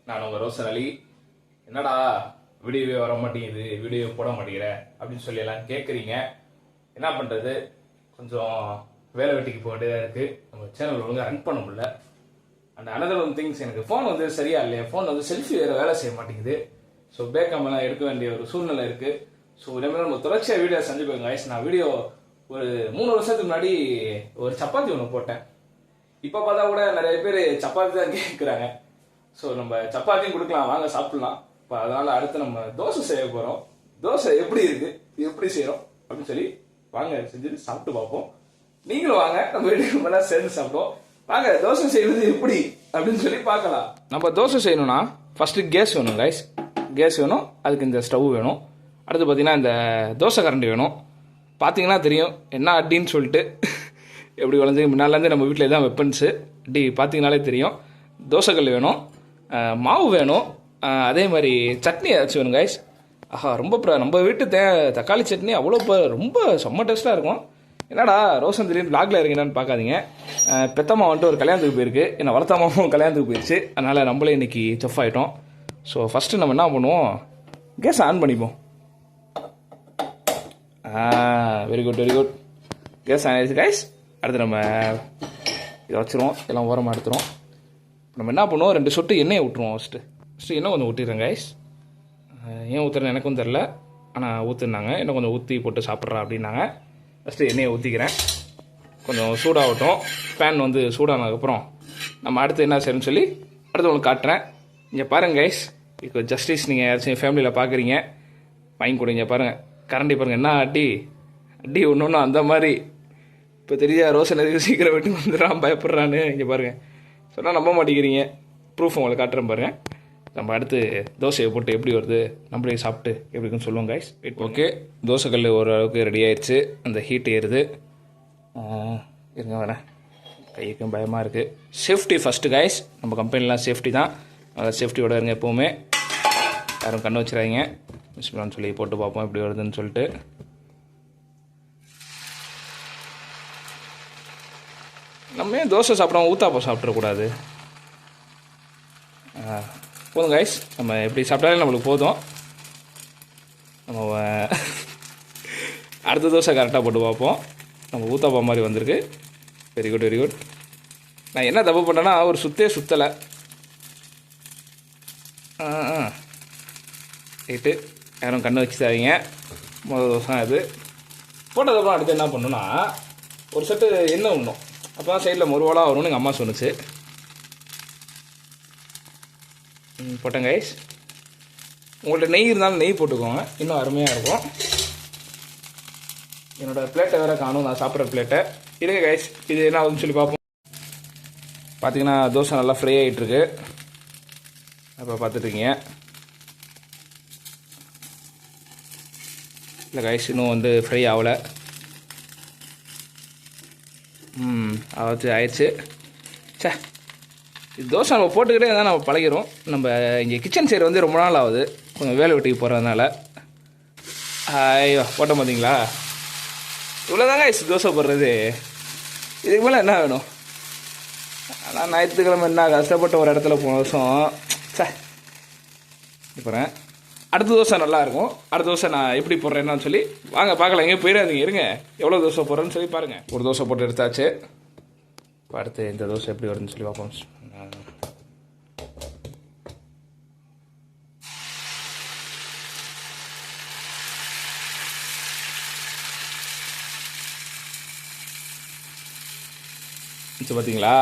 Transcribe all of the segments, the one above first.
நான் உங்கள் ரோசன் அலி. என்னடா வீடியோவே வர மாட்டேங்குது, வீடியோ போட மாட்டேங்கிற அப்படின்னு சொல்லி எல்லாம் கேட்குறீங்க. என்ன பண்ணுறது, கொஞ்சம் வேலை வெட்டிக்கு போக வேண்டியதாக இருக்குது. நம்ம சேனல் ஒழுங்காக ரன் பண்ண முடியல. அந்த அனதர் ஒன் திங்ஸ், எனக்கு ஃபோன் வந்து சரியா இல்லையா, ஃபோன் வந்து செல்ஃபி வேறு வேலை செய்ய மாட்டேங்குது. ஸோ பேக்கமெல்லாம் எடுக்க வேண்டிய ஒரு சூழ்நிலை இருக்குது. ஸோ இனிமேல் நம்ம தொடர்ச்சியாக வீடியோ செஞ்சு போயிருங்க guys. நான் வீடியோ ஒரு 3 வருஷத்துக்கு முன்னாடி ஒரு சப்பாத்தி ஒன்று போட்டேன். இப்போ பார்த்தா கூட நிறைய பேர் சப்பாத்தி தான் கேட்குறாங்க. ஸோ நம்ம சப்பாத்தியும் கொடுக்கலாம், வாங்க சாப்பிடலாம். இப்போ அதனால அடுத்து நம்ம தோசை செய்ய போகிறோம். தோசை எப்படி இருக்கு, எப்படி செய்கிறோம் அப்படின்னு சொல்லி வாங்க செஞ்சுட்டு சாப்பிட்டு பார்ப்போம். நீங்களும் வாங்க, நம்ம வீட்டுக்கு மேலே சேர்ந்து சாப்பிடுவோம். வாங்க தோசை செய்வது எப்படி அப்படின்னு சொல்லி பார்க்கலாம். நம்ம தோசை செய்யணும்னா ஃபர்ஸ்ட் கேஸ் வேணும் கைஸ். கேஸ் வேணும், அதுக்கு இந்த ஸ்டவ் வேணும். அடுத்து பார்த்தீங்கன்னா இந்த தோசை கரண்டி வேணும். பார்த்தீங்கன்னா தெரியும் என்ன அடின்னு சொல்லிட்டு எப்படி வளைஞ்சு முன்னாலேருந்து நம்ம வீட்டில் தான் வெப்பன்ஸு அடி பார்த்தீங்கனாலே தெரியும். தோசைக்கல் வேணும், மாவு வேணும், அதே மாதிரி சட்னி ஏதாச்சும் வேணும் கைஸ். ஆஹா, ரொம்ப நம்ம வீட்டு தக்காளி சட்னி அவ்வளோ ரொம்ப செம்ம டேஸ்ட்டாக இருக்கும். என்னடா ரோசன் திடீர்னு பிளாக்ல இருக்கீங்கன்னு பார்க்காதீங்க. பெத்தம்மா வந்துட்டு ஒரு கல்யாணத்துக்கு போயிருக்கு, என்னை வளர்த்தம்மாவும் கல்யாணத்துக்கு போயிடுச்சு. அதனால் நம்மளே இன்னைக்கு செஃப் ஆகிட்டோம். ஸோ ஃபஸ்ட்டு நம்ம என்ன பண்ணுவோம், கேஸ் ஆன் பண்ணிப்போம். Very good very good. Gas on ஆயிடுச்சு கைஸ். அடுத்து நம்ம இதை வச்சுருவோம், எல்லாம் ஓரமாக எடுத்துருவோம். நம்ம என்ன பண்ணுவோம், 2 சொட்டு எண்ணெயை விட்டுருவோம். ஃபஸ்ட்டு எண்ணெய் கொஞ்சம் ஊற்றிடுறேன் கைஸ். ஏன் ஊற்றுறேன்னு எனக்கும் தெரில, ஆனால் ஊற்றுனாங்க. இன்னும் கொஞ்சம் ஊற்றி போட்டு சாப்பிட்றா அப்படின்னாங்க. ஃபஸ்ட்டு எண்ணெயை ஊற்றிக்கிறேன், கொஞ்சம் சூடாகட்டும். பேன் வந்து சூடானதுக்கப்புறம் நம்ம அடுத்து என்ன செய்யணும்னு சொல்லி அடுத்து உங்களுக்கு காட்டுறேன். இங்கே பாருங்கள் கைஸ், இப்போ ஜஸ்டிஸ் நீங்கள் யாராச்சும் ஃபேமிலியில் பார்க்குறீங்க, வாங்கி கொடுங்க. பாருங்கள் கரண்டி பாருங்கள், என்ன அடி அடி ஒன்று அந்த மாதிரி. இப்போ தெரியா ரோசன் எதுக்கு சீக்கிரம் வெட்டி வந்துடுறான் பயப்படுறான்னு. இங்கே பாருங்கள், சொன்னால் நம்ப மாட்டேங்கிறீங்க. ப்ரூஃப் உங்களுக்கு காட்டுறேன் பாருங்கள். நம்ம அடுத்து தோசையை போட்டு எப்படி வருது நம்மளே சாப்பிட்டு எப்படி இருக்குன்னு சொல்லுவோம் கைஸ். ஓகே, தோசைக்கல் ஓரளவுக்கு ரெடி ஆயிடுச்சு. அந்த ஹீட் ஏறுது. இருங்க வரேன், கைக்கும் பயமாக இருக்குது. Safety first guys. நம்ம கம்பெனிலாம் சேஃப்டி தான், சேஃப்டியோட இருங்க எப்போவுமே. யாரும் கண்ணு வச்சுறாதீங்க. மிஸ்பிளான்னு சொல்லி போட்டு பார்ப்போம் எப்படி வருதுன்னு சொல்லிட்டு. நம்ம ஏன் தோசை சாப்பிட்றோம், ஊத்தாப்போ சாப்பிட்றக்கூடாது. போதும் கைஸ், நம்ம எப்படி சாப்பிட்டாலே நம்மளுக்கு போதும். நம்ம அடுத்த தோசை கரெக்டாக போட்டு பார்ப்போம். நம்ம ஊத்தாப்பா மாதிரி வந்திருக்கு. Very good very good. நான் என்ன தப்பு பண்ணேன்னா, ஒரு சுற்றலை. ரைட்டு, யாரும் கண்ணு வச்சு தரீங்க. முதல் தோசை இது போட்டதுக்கப்புறம் அடுத்து என்ன பண்ணணுன்னா, ஒரு செட்டு எண்ணெய் விடணும். அப்போ தான் சைடில் முருவலாக வரும்னு எங்கள் அம்மா சொன்னிச்சு. போட்டேன் கைஸ். உங்கள்கிட்ட நெய் இருந்தாலும் நெய் போட்டுக்கோங்க, இன்னும் அருமையாக இருக்கும். என்னோடய பிளேட்டை வேறு காணும், நான் சாப்பிட்ற பிளேட்டை. இருங்க கைஸ், இது என்ன ஆகுதுன்னு சொல்லி பார்ப்போம். பார்த்தீங்கன்னா தோசை நல்லா ஃப்ரை ஆகிட்டுருக்கு. அப்போ பார்த்துட்ருக்கீங்க. இல்லை கைஸ், இன்னும் வந்து ஃப்ரை ஆகலை. ஆயிடுச்சு. சே, இது தோசை நம்ம போட்டுக்கிட்டே இருந்தால் நம்ம பழகிடும். நம்ம இங்கே கிச்சன் சைடு வந்து ரொம்ப நாள் ஆகுது, கொஞ்சம் வேலை வெட்டிக்கு போகிறதுனால. ஐயோ, போட்ட பார்த்தீங்களா, இவ்வளோதாங்க தோசை போடுறது. இதுக்கு மேலே என்ன வேணும். ஆனால் ஞாயிற்றுக்கிழமை என்ன கஷ்டப்பட்ட ஒரு இடத்துல போன வருஷம். சே, போகிறேன். அடுத்த தோசை நல்லாயிருக்கும். அடுத்த தோசை நான் எப்படி போடுறேன்னு சொல்லி வாங்க பார்க்கலாம். எங்கேயும் போயிடாதீங்க, இருங்க எவ்வளோ தோசை போடுறேன்னு சொல்லி பாருங்கள். ஒரு தோசை போட்டு எடுத்தாச்சு. இப்போ அடுத்து இந்த தோசை எப்படி வருதுன்னு சொல்லி பார்ப்போம். பார்த்தீங்களா,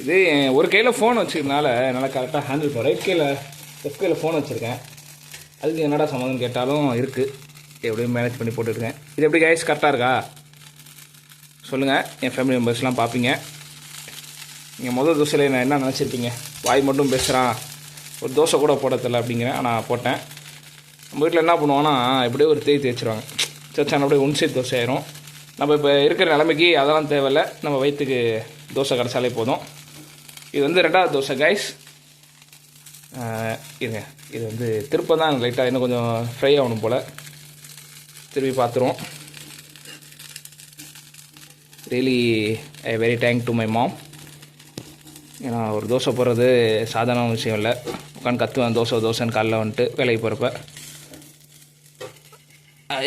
இது ஒரு கையில் ஃபோன் வச்சுக்கிறதுனால என்னால் கரெக்டாக ஹேண்டில் பண்ண. ரைட் கையில் லெஃப்ட் கையில் ஃபோன் வச்சுருக்கேன். அதுக்கு என்னடா சம்மந்தம் கேட்டாலும் இருக்குது, எப்படியும் மேனேஜ் பண்ணி போட்டுருக்கேன். இது எப்படி கைஸ் கரெக்டாக இருக்கா சொல்லுங்கள். என் ஃபேமிலி மெம்பர்ஸ்லாம் பார்ப்பீங்க. நீங்கள் முதல் தோசையில் நான் என்ன நினச்சிருப்பீங்க, வாய் மட்டும் பேசுகிறான், ஒரு தோசை கூட போட தெரில அப்படிங்கிறேன். ஆனால் போட்டேன். நம்ம வீட்டில் என்ன பண்ணுவோன்னா, எப்படியோ ஒரு தேய்ச்சிருவாங்க. சச்சான அப்படியே ஒன் சைட் தோசை ஆயிரும். நம்ம இப்போ இருக்கிற நிலைமைக்கு அதெல்லாம் தேவையில்லை, நம்ம வயிற்றுக்கு தோசை கிடச்சாலே போதும். இது வந்து 2வது தோசை கைஸ். இருங்க, இது வந்து திருப்ப தான் லைட்டாக இன்னும் கொஞ்சம் ஃப்ரை ஆகணும் போல். திருப்பி பார்த்துருவோம். Really I very thank to my mom. ஏன்னா ஒரு தோசை போடுறது சாதாரண விஷயம் இல்லை. உட்காந்து கற்றுவேன் தோசைன்னு காலைல வந்துட்டு வேலைக்கு போகிறப்ப.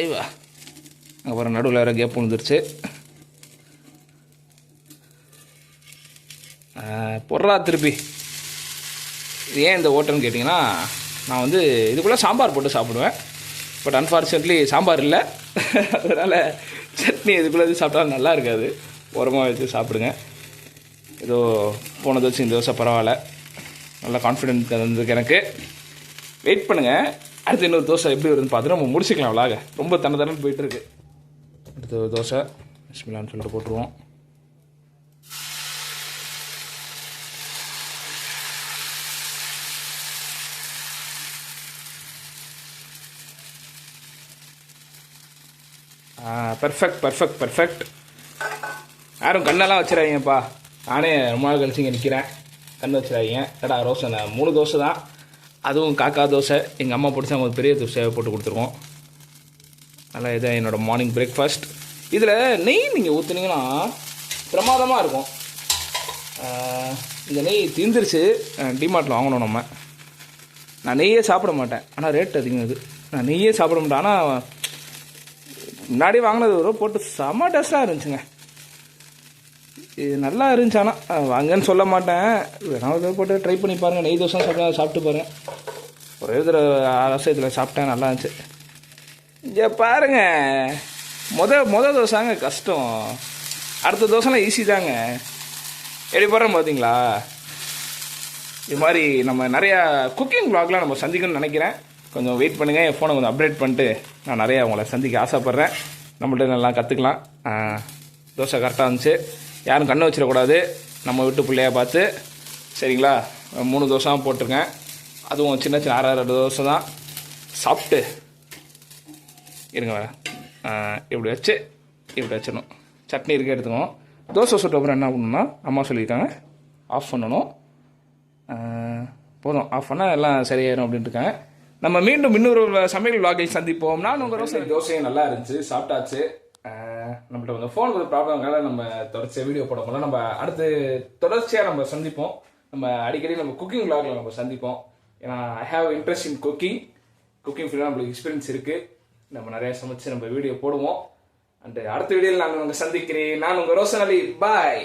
ஐவா அப்புறம் நடுவில் வேறு கேப் விழுந்துருச்சு. பொருளா திருப்பி இது ஏன் இந்த ஓட்டம்னு கேட்டிங்கன்னா, நான் வந்து இதுக்குள்ளே சாம்பார் போட்டு சாப்பிடுவேன். பட் அன்ஃபார்ச்சுனேட்லி சாம்பார் இல்லை. அதனால் சட்னி இதுக்குள்ளே சாப்பிட்டாலும் நல்லா இருக்காது. உரமாக வச்சு சாப்பிடுங்க. ஏதோ போன தோசை இந்த தோசை பரவாயில்ல, நல்லா கான்ஃபிடென்ட் வந்திருக்கு எனக்கு. வெயிட் பண்ணுங்கள், அடுத்து இன்னொரு தோசை எப்படி வருதுன்னு பார்த்துட்டு நம்ம முடிச்சுக்கலாம். விளாக ரொம்ப தண்ணி போயிட்டுருக்கு. அடுத்த தோசை பிஸ்மில்லான்னு சொல்லிட்டு போட்டுருவோம். பெர்ஃபெக்ட். யாரும் கண்ணெல்லாம் வச்சிடாதீங்கப்பா. நானே ரொம்ப நாள் கழிச்சு இங்கே நிற்கிறேன். கண் வச்சிடாதீங்க. ஏடா ரோசை 3 தோசை தான், அதுவும் காக்கா தோசை. எங்கள் அம்மா பிடிச்சா அவங்களுக்கு பெரிய தோசையாக போட்டு கொடுத்துருவோம். நல்லா இதான் என்னோடய மார்னிங் பிரேக்ஃபாஸ்ட். இதில் நெய் நீங்கள் ஊற்றுனீங்கன்னா பிரமாதமாக இருக்கும். இந்த நெய் தீர்ந்துருச்சு, டிமார்ட்டில் வாங்கணும் நம்ம. நான் நெய்யே சாப்பிட மாட்டேன், ஆனால் ரேட் அதிகம் இது. நான் நெய்யே சாப்பிட மாட்டேன், ஆனால் முன்னாடி வாங்கினது ஒரு போட்டு செம்ம டேஸ்ட்டாக இருந்துச்சுங்க. இது நல்லா இருந்துச்சு. ஆனால் வாங்கன்னு சொல்ல மாட்டேன், வேணாவது போட்டு ட்ரை பண்ணி பாருங்கள். நெய் தோசை சாப்பிட்டு பாருங்கள். ஒரே அரசு இதில் சாப்பிட்டேன், நல்லா இருந்துச்சு. இங்கே பாருங்கள், மொதல் தோசைங்க கஷ்டம், அடுத்த தோசைலாம் ஈஸி தாங்க. எப்படி போடுறேன் பார்த்தீங்களா? இது மாதிரி நம்ம நிறையா குக்கிங் வ்ளாக்லாம் நம்ம சந்திக்கணும்னு நினைக்கிறேன். கொஞ்சம் வெயிட் பண்ணுங்கள். என் ஃபோனை கொஞ்சம் அப்டேட் பண்ணிட்டு நான் நிறையா உங்களை சந்திக்க ஆசைப்பட்றேன். நம்மள்ட்ட நல்லா கற்றுக்கலாம். தோசை கரெக்டாக இருந்துச்சு. யாரும் கண்ணை வச்சிடக்கூடாது, நம்ம வீட்டு பிள்ளையா பார்த்து. சரிங்களா? 3 தோசை போட்டிருக்கேன், அதுவும் சின்ன 6 தோசை தான். சாப்பிட்டு இருங்க வேறு இப்படி வச்சிடணும். சட்னி இருக்க எடுத்துக்கணும். தோசை சுட்ட அப்புறம் என்ன பண்ணணும்னா, அம்மா சொல்லியிருக்காங்க ஆஃப் பண்ணணும். போதும், ஆஃப் பண்ணால் எல்லாம் சரியாயிடும் அப்படின்ட்டு இருக்காங்க. நம்ம மீண்டும் இன்னொரு சமையல் விளாகில் சந்திப்போம். நான் உங்கள் தோசையும் நல்லா இருந்துச்சு, சாப்பிட்டாச்சு. நம்மள்ட்ட கொஞ்சம் ஃபோன் ஒரு ப்ராப்ளம்னால நம்ம தொடர்ச்சியாக வீடியோ போட போல. நம்ம அடுத்து தொடர்ச்சியாக நம்ம சந்திப்போம். நம்ம அடிக்கடி நம்ம குக்கிங் விளாகில் நம்ம சந்திப்போம். ஏன்னா I have interest in cooking ஃபீல்டில் நம்மளுக்கு எக்ஸ்பீரியன்ஸ் இருக்குது. நம்ம நிறையா சமைச்சு நம்ம வீடியோ போடுவோம். அண்ட் அடுத்த வீடியோவில் நான் உங்களை சந்திக்கிறேன். நான் உங்கள் ரோஷன் அலி. பாய்.